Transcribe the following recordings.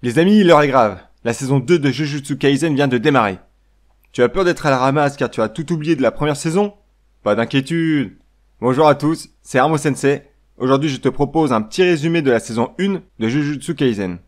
Les amis, l'heure est grave. La saison 2 de Jujutsu Kaisen vient de démarrer. Tu as peur d'être à la ramasse car tu as tout oublié de la première saison? Pas d'inquiétude. Bonjour à tous, c'est Armo Sensei. Aujourd'hui, je te propose un petit résumé de la saison 1 de Jujutsu Kaisen.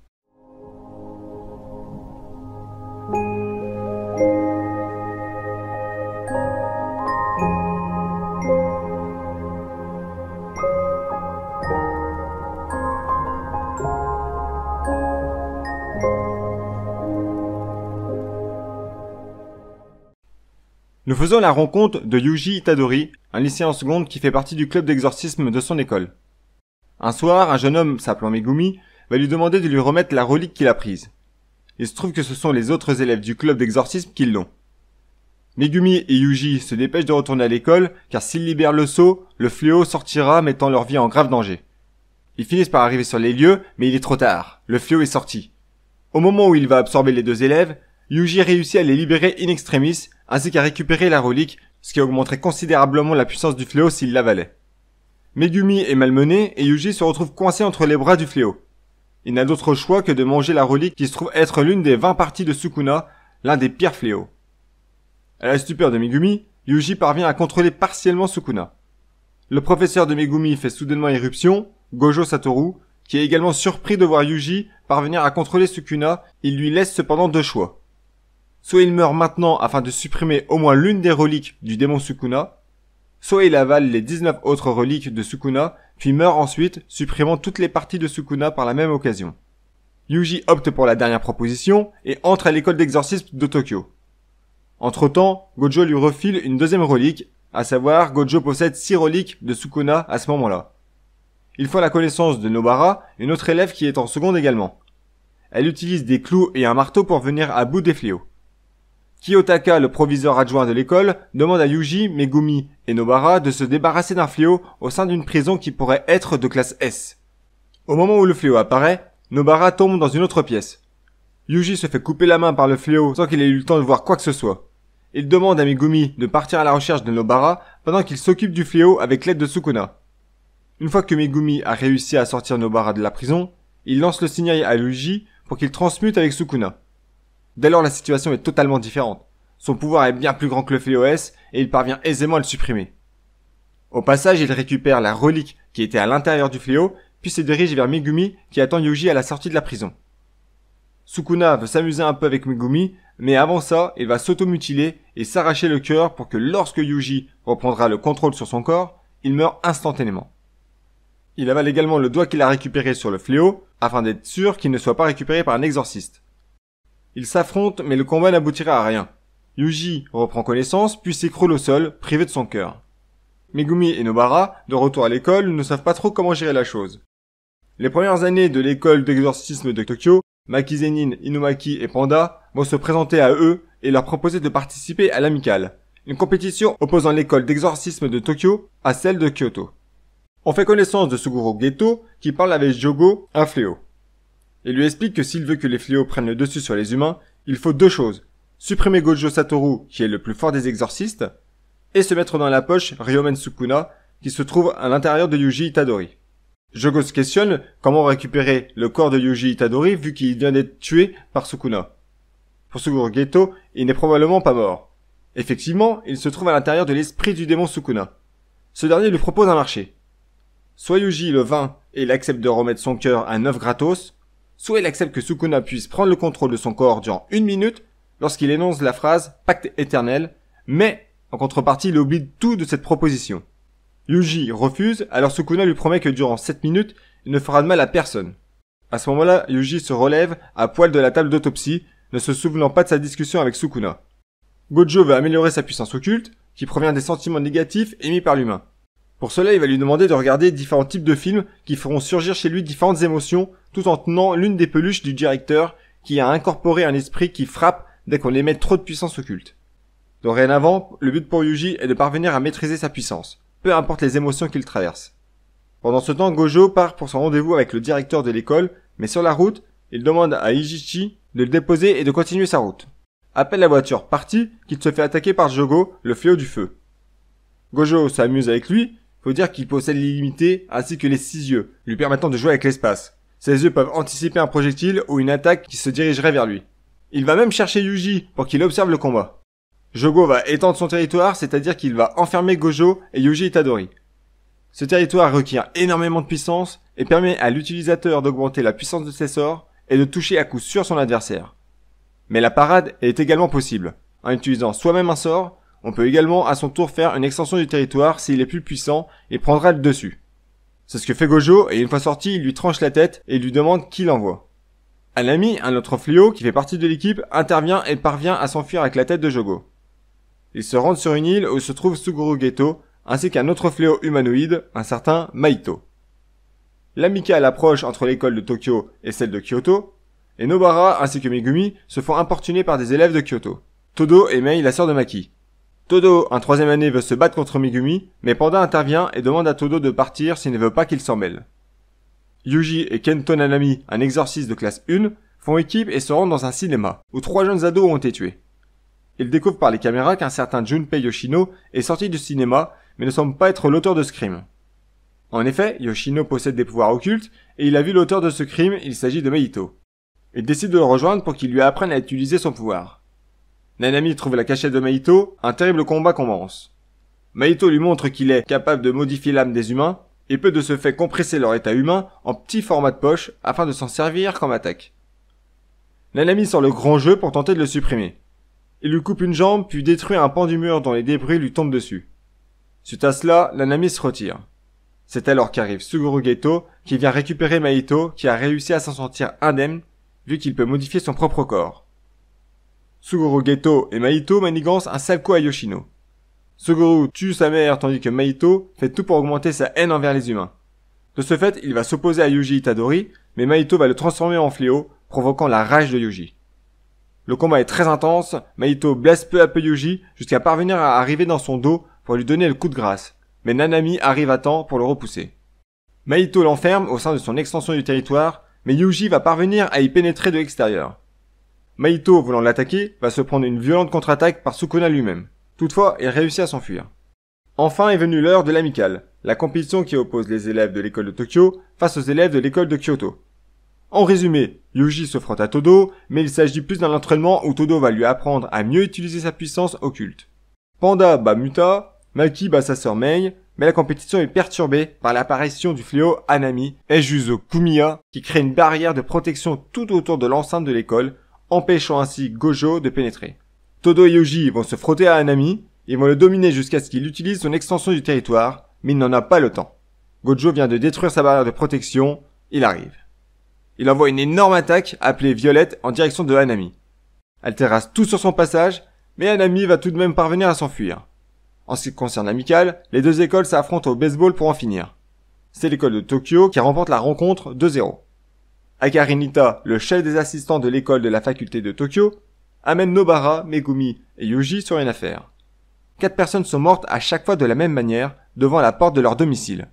Nous faisons la rencontre de Yuji Itadori, un lycéen en seconde qui fait partie du club d'exorcisme de son école. Un soir, un jeune homme s'appelant Megumi va lui demander de lui remettre la relique qu'il a prise. Il se trouve que ce sont les autres élèves du club d'exorcisme qui l'ont. Megumi et Yuji se dépêchent de retourner à l'école car s'ils libèrent le sceau, le fléau sortira mettant leur vie en grave danger. Ils finissent par arriver sur les lieux, mais il est trop tard, le fléau est sorti. Au moment où il va absorber les deux élèves, Yuji réussit à les libérer in extremis, ainsi qu'à récupérer la relique, ce qui augmenterait considérablement la puissance du fléau s'il l'avalait. Megumi est malmené et Yuji se retrouve coincé entre les bras du fléau. Il n'a d'autre choix que de manger la relique qui se trouve être l'une des 20 parties de Sukuna, l'un des pires fléaux. À la stupeur de Megumi, Yuji parvient à contrôler partiellement Sukuna. Le professeur de Megumi fait soudainement irruption, Gojo Satoru, qui est également surpris de voir Yuji parvenir à contrôler Sukuna, il lui laisse cependant deux choix. Soit il meurt maintenant afin de supprimer au moins l'une des reliques du démon Sukuna, soit il avale les 19 autres reliques de Sukuna, puis meurt ensuite, supprimant toutes les parties de Sukuna par la même occasion. Yuji opte pour la dernière proposition et entre à l'école d'exorcisme de Tokyo. Entre-temps, Gojo lui refile une deuxième relique, à savoir Gojo possède 6 reliques de Sukuna à ce moment-là. Il faut la connaissance de Nobara, une autre élève qui est en seconde également. Elle utilise des clous et un marteau pour venir à bout des fléaux. Kiyotaka, le proviseur adjoint de l'école, demande à Yuji, Megumi et Nobara de se débarrasser d'un fléau au sein d'une prison qui pourrait être de classe S. Au moment où le fléau apparaît, Nobara tombe dans une autre pièce. Yuji se fait couper la main par le fléau sans qu'il ait eu le temps de voir quoi que ce soit. Il demande à Megumi de partir à la recherche de Nobara pendant qu'il s'occupe du fléau avec l'aide de Sukuna. Une fois que Megumi a réussi à sortir Nobara de la prison, il lance le signal à Yuji pour qu'il transmute avec Sukuna. Dès lors, la situation est totalement différente. Son pouvoir est bien plus grand que le fléau S et il parvient aisément à le supprimer. Au passage, il récupère la relique qui était à l'intérieur du fléau, puis se dirige vers Megumi qui attend Yuji à la sortie de la prison. Sukuna veut s'amuser un peu avec Megumi, mais avant ça, il va s'automutiler et s'arracher le cœur pour que lorsque Yuji reprendra le contrôle sur son corps, il meure instantanément. Il avale également le doigt qu'il a récupéré sur le fléau, afin d'être sûr qu'il ne soit pas récupéré par un exorciste. Ils s'affrontent, mais le combat n'aboutira à rien. Yuji reprend connaissance, puis s'écroule au sol, privé de son cœur. Megumi et Nobara, de retour à l'école, ne savent pas trop comment gérer la chose. Les premières années de l'école d'exorcisme de Tokyo, Maki Zenin, Inumaki et Panda vont se présenter à eux et leur proposer de participer à l'amicale, une compétition opposant l'école d'exorcisme de Tokyo à celle de Kyoto. On fait connaissance de Suguro Geto, qui parle avec Jogo, un fléau. Il lui explique que s'il veut que les fléaux prennent le dessus sur les humains, il faut deux choses. Supprimer Gojo Satoru, qui est le plus fort des exorcistes, et se mettre dans la poche Ryomen Sukuna, qui se trouve à l'intérieur de Yuji Itadori. Jogo se questionne comment récupérer le corps de Yuji Itadori vu qu'il vient d'être tué par Sukuna. Pour Suguro Geto, il n'est probablement pas mort. Effectivement, il se trouve à l'intérieur de l'esprit du démon Sukuna. Ce dernier lui propose un marché. Soit Yuji le vainc et il accepte de remettre son cœur à 9 gratos, soit il accepte que Sukuna puisse prendre le contrôle de son corps durant 1 minute lorsqu'il énonce la phrase « pacte éternel », mais en contrepartie il oublie tout de cette proposition. Yuji refuse, alors Sukuna lui promet que durant 7 minutes, il ne fera de mal à personne. À ce moment-là, Yuji se relève à poil de la table d'autopsie, ne se souvenant pas de sa discussion avec Sukuna. Gojo veut améliorer sa puissance occulte, qui provient des sentiments négatifs émis par l'humain. Pour cela, il va lui demander de regarder différents types de films qui feront surgir chez lui différentes émotions, tout en tenant l'une des peluches du directeur qui a incorporé un esprit qui frappe dès qu'on émet trop de puissance occulte. Dorénavant, le but pour Yuji est de parvenir à maîtriser sa puissance, peu importe les émotions qu'il traverse. Pendant ce temps, Gojo part pour son rendez-vous avec le directeur de l'école, mais sur la route, il demande à Ijichi de le déposer et de continuer sa route. Appelle la voiture partie qu'il se fait attaquer par Jogo, le fléau du feu. Gojo s'amuse avec lui, faut dire qu'il possède l'illimité ainsi que les 6 yeux, lui permettant de jouer avec l'espace. Ses yeux peuvent anticiper un projectile ou une attaque qui se dirigerait vers lui. Il va même chercher Yuji pour qu'il observe le combat. Jogo va étendre son territoire, c'est-à-dire qu'il va enfermer Gojo et Yuji Itadori. Ce territoire requiert énormément de puissance et permet à l'utilisateur d'augmenter la puissance de ses sorts et de toucher à coup sûr son adversaire. Mais la parade est également possible. En utilisant soi-même un sort, on peut également à son tour faire une extension du territoire s'il est plus puissant et prendra le dessus. C'est ce que fait Gojo et une fois sorti, il lui tranche la tête et lui demande qui l'envoie. Anami, un autre fléau qui fait partie de l'équipe, intervient et parvient à s'enfuir avec la tête de Jogo. Ils se rendent sur une île où se trouve Suguru Geto, ainsi qu'un autre fléau humanoïde, un certain Mahito. L'amicale approche entre l'école de Tokyo et celle de Kyoto, et Nobara ainsi que Megumi se font importuner par des élèves de Kyoto. Todo et Mei, la sœur de Maki. Todo, un troisième année, veut se battre contre Megumi, mais Panda intervient et demande à Todo de partir s'il ne veut pas qu'il s'en mêle. Yuji et Kento Nanami, un exorciste de classe 1, font équipe et se rendent dans un cinéma, où 3 jeunes ados ont été tués. Ils découvrent par les caméras qu'un certain Junpei Yoshino est sorti du cinéma, mais ne semble pas être l'auteur de ce crime. En effet, Yoshino possède des pouvoirs occultes, et il a vu l'auteur de ce crime, il s'agit de Mahito. Il décide de le rejoindre pour qu'il lui apprenne à utiliser son pouvoir. Nanami trouve la cachette de Mahito, un terrible combat commence. Mahito lui montre qu'il est capable de modifier l'âme des humains, et peut de ce fait compresser leur état humain en petit format de poche afin de s'en servir comme attaque. Nanami sort le grand jeu pour tenter de le supprimer. Il lui coupe une jambe puis détruit un pan du mur dont les débris lui tombent dessus. Suite à cela, Nanami se retire. C'est alors qu'arrive Suguru Geto qui vient récupérer Mahito qui a réussi à s'en sortir indemne vu qu'il peut modifier son propre corps. Suguru Geto et Mahito manigancent un sale coup à Yoshino. Suguru tue sa mère tandis que Mahito fait tout pour augmenter sa haine envers les humains. De ce fait, il va s'opposer à Yuji Itadori, mais Mahito va le transformer en fléau, provoquant la rage de Yuji. Le combat est très intense, Mahito blesse peu à peu Yuji jusqu'à parvenir à arriver dans son dos pour lui donner le coup de grâce, mais Nanami arrive à temps pour le repousser. Mahito l'enferme au sein de son extension du territoire, mais Yuji va parvenir à y pénétrer de l'extérieur. Mahito, voulant l'attaquer, va se prendre une violente contre-attaque par Sukuna lui-même. Toutefois, il réussit à s'enfuir. Enfin est venue l'heure de l'amicale, la compétition qui oppose les élèves de l'école de Tokyo face aux élèves de l'école de Kyoto. En résumé, Yuji se frotte à Todo, mais il s'agit plus d'un entraînement où Todo va lui apprendre à mieux utiliser sa puissance occulte. Panda bat Muta, Maki bat sa sœur Mei, mais la compétition est perturbée par l'apparition du fléau Anami et Juzo Kumiya qui crée une barrière de protection tout autour de l'enceinte de l'école, empêchant ainsi Gojo de pénétrer. Todo et Yuji vont se frotter à Anami, ils vont le dominer jusqu'à ce qu'il utilise son extension du territoire, mais il n'en a pas le temps. Gojo vient de détruire sa barrière de protection, il arrive. Il envoie une énorme attaque, appelée Violette, en direction de Anami. Elle terrasse tout sur son passage, mais Anami va tout de même parvenir à s'enfuir. En ce qui concerne l'amicale, les deux écoles s'affrontent au baseball pour en finir. C'est l'école de Tokyo qui remporte la rencontre 2-0. Akarinita, le chef des assistants de l'école de la faculté de Tokyo, amène Nobara, Megumi et Yuji sur une affaire. 4 personnes sont mortes à chaque fois de la même manière, devant la porte de leur domicile.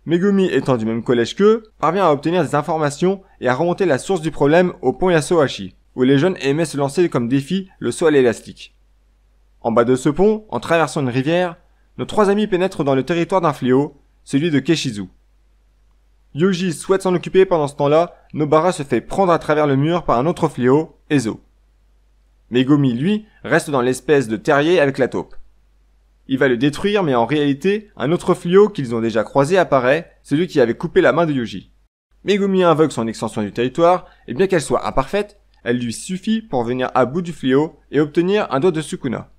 Megumi, étant du même collège qu'eux, parvient à obtenir des informations et à remonter la source du problème au pont Yasuhashi, où les jeunes aimaient se lancer comme défi le saut à l'élastique. En bas de ce pont, en traversant une rivière, nos 3 amis pénètrent dans le territoire d'un fléau, celui de Keshizu. Yuji souhaite s'en occuper pendant ce temps-là, Nobara se fait prendre à travers le mur par un autre fléau, Ezo. Megumi, lui, reste dans l'espèce de terrier avec la taupe. Il va le détruire, mais en réalité, un autre fléau qu'ils ont déjà croisé apparaît, celui qui avait coupé la main de Yuji. Megumi invoque son extension du territoire, et bien qu'elle soit imparfaite, elle lui suffit pour venir à bout du fléau et obtenir un doigt de Sukuna.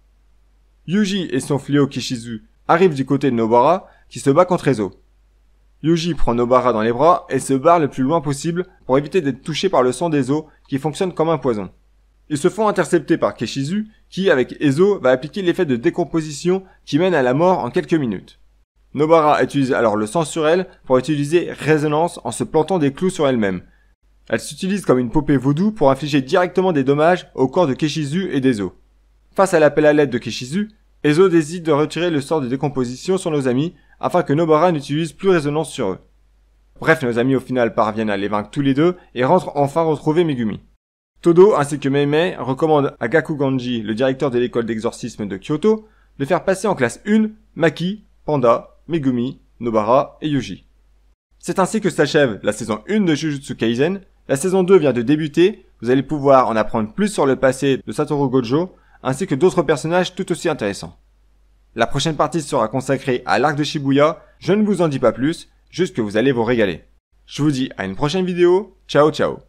Yuji et son fléau Kishizu arrivent du côté de Nobara, qui se bat contre Ezo. Yuji prend Nobara dans les bras et se barre le plus loin possible pour éviter d'être touché par le sang d'Ezo, qui fonctionne comme un poison. Ils se font intercepter par Keshizu, qui, avec Ezo, va appliquer l'effet de décomposition qui mène à la mort en quelques minutes. Nobara utilise alors le sang sur elle pour utiliser résonance en se plantant des clous sur elle-même. Elle s'utilise comme une poupée vaudou pour infliger directement des dommages au corps de Keshizu et d'Ezo. Face à l'appel à l'aide de Keshizu, Ezo décide de retirer le sort de décomposition sur nos amis afin que Nobara n'utilise plus résonance sur eux. Bref, nos amis au final parviennent à les vaincre tous les deux et rentrent enfin retrouver Megumi. Todo ainsi que Meimei recommandent à Gakuganji, le directeur de l'école d'exorcisme de Kyoto, de faire passer en classe 1 Maki, Panda, Megumi, Nobara et Yuji. C'est ainsi que s'achève la saison 1 de Jujutsu Kaisen. La saison 2 vient de débuter, vous allez pouvoir en apprendre plus sur le passé de Satoru Gojo, ainsi que d'autres personnages tout aussi intéressants. La prochaine partie sera consacrée à l'arc de Shibuya, je ne vous en dis pas plus, juste que vous allez vous régaler. Je vous dis à une prochaine vidéo, ciao ciao.